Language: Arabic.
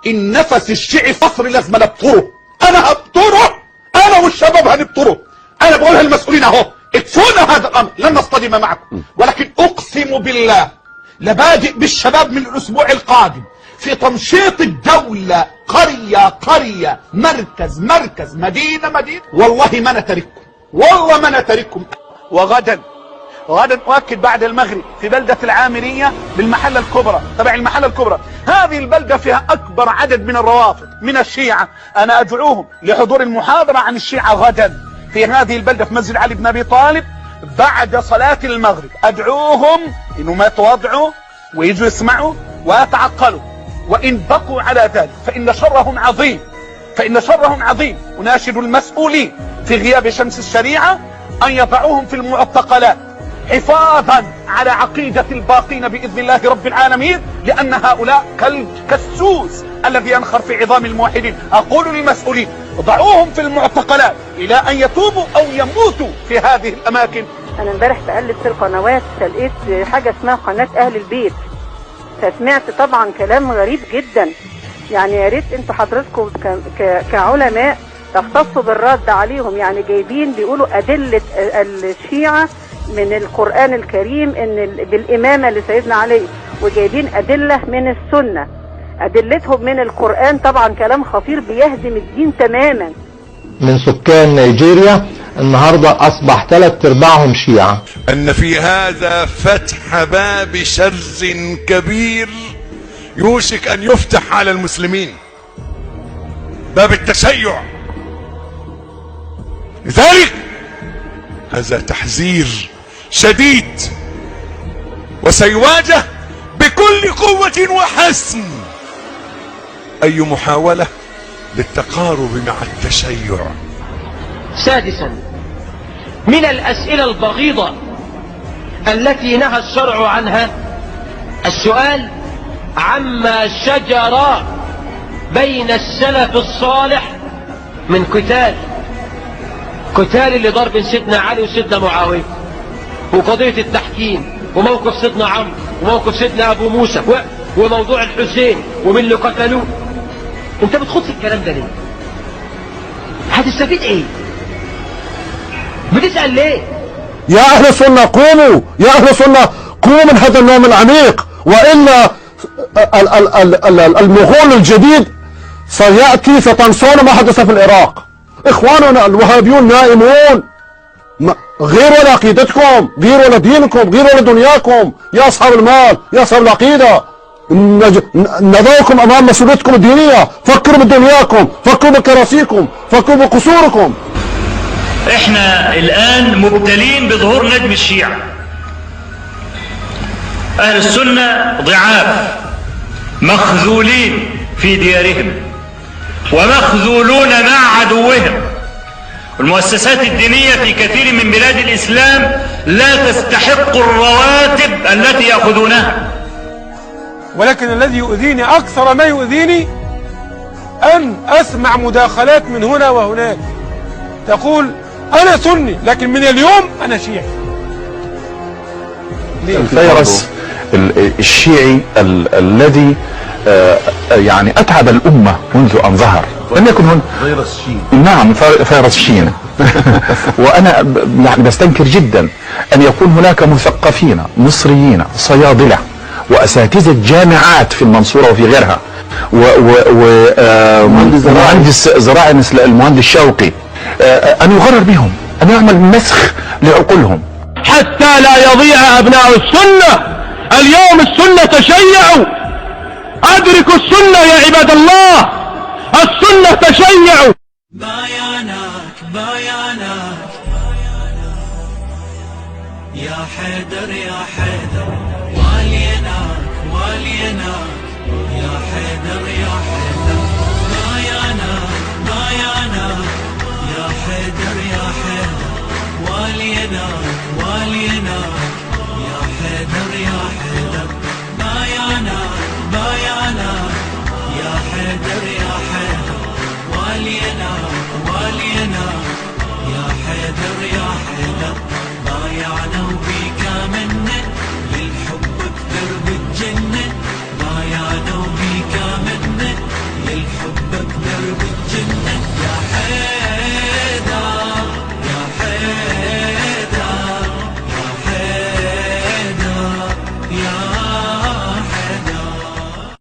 النفس الشيعي في مصر لازم نبطره. انا هبطره، انا والشباب هنبطره. انا بقولها للمسؤولين اهو، اكفونا هذا الامر، لن نصطدم معكم، ولكن اقسم بالله لبادئ بالشباب من الاسبوع القادم في تمشيط الدولة، قرية مركز مدينة، والله ما نترككم، والله ما نترككم. وغدا أؤكد بعد المغرب في بلدة العامرية بالمحلة الكبرى، تبع المحلة الكبرى. هذه البلدة فيها أكبر عدد من الروافض من الشيعة. أنا أدعوهم لحضور المحاضرة عن الشيعة غدا في هذه البلدة في مسجد علي بن أبي طالب بعد صلاة المغرب. أدعوهم إنهم يتواضعوا ويجوا يسمعوا ويتعقلوا، وإن بقوا على ذلك فإن شرهم عظيم. أناشد المسؤولين في غياب شمس الشريعة أن يضعوهم في المعتقلات حفاظا على عقيدة الباقين بإذن الله رب العالمين، لأن هؤلاء كالسوس الذي ينخر في عظام الموحدين. أقول للمسؤولين ضعوهم في المعتقلات إلى أن يتوبوا أو يموتوا في هذه الأماكن. أنا امبارح بقلب في القنوات فلقيت حاجة اسمها قناة أهل البيت، فسمعت طبعا كلام غريب جدا. يعني يا ريت انتوا حضرتكم كعلماء تختصوا بالرد عليهم. يعني جايبين بيقولوا أدلة الشيعة من القرآن الكريم ان بالإمامة لسيدنا علي، وجايبين أدلة من السنة. أدلتهم من القرآن طبعا كلام خطير بيهدم الدين تماما. من سكان نيجيريا النهاردة أصبح 3/4 شيعة. أن في هذا فتح باب شر كبير يوشك أن يفتح على المسلمين، باب التشيع. لذلك هذا تحذير شديد وسيواجه بكل قوة وحسم أي محاولة للتقارب مع التشيع. سادسا، من الأسئلة البغيضة التي نهى الشرع عنها السؤال عما شجر بين السلف الصالح من قتال لضرب سيدنا علي وسيدنا معاوية، وقضية التحكيم، وموقف سيدنا عمرو، وموقف سيدنا أبو موسى، وموضوع الحسين ومن اللي قتلوه. انت بتخوض في الكلام ده ليه؟ هتستفيد ايه؟ بتسأل ليه؟ يا أهل السنة قوموا، يا أهل السنة قوموا من هذا النوم العميق، وإلا المغول الجديد سيأتي ستنسون ما حدث في العراق. إخواننا الوهابيون نائمون، غيروا لعقيدتكم، غيروا لدينكم، غيروا لدنياكم. يا أصحاب المال، يا أصحاب العقيدة، نضعكم أمام مسؤوليتكم الدينية. فكروا بدنياكم، فكروا بكراسيكم، فكروا بقصوركم. احنا الآن مبتلين بظهور نجم الشيعة. أهل السنة ضعاف مخذولين في ديارهم ومخذولون مع عدوهم. المؤسسات الدينية في كثير من بلاد الإسلام لا تستحق الرواتب التي يأخذونها. ولكن الذي يؤذيني أكثر ما يؤذيني أن أسمع مداخلات من هنا وهناك تقول أنا سني لكن من اليوم أنا شيعي. الفيروس الشيعي الذي يعني أتعب الأمة منذ أن ظهر لم يكن هنا فيروس شين. نعم فيروس شين. وأنا يعني بستنكر جدا أن يكون هناك مثقفين مصريين صيادلة وأساتذة جامعات في المنصورة وفي غيرها ومهندس زراعي مثل المهندس شوقي أن يغرر بهم، أن يعمل مسخ لعقولهم حتى لا يضيع أبناء السنة. اليوم السنة تشيعوا، أدركوا السنة يا عباد الله، السنة تشيعوا. بيانك يا حيدر يا حيدر، واليناك يا حيدر يا حيدر، بيانك يا حيدر يا حيدر، واليناك يا حيدر يا حيدر، بيانك يا حيدر يا حيدر، واليناك يا حيدر يا حيدر، بايعنا وبيك من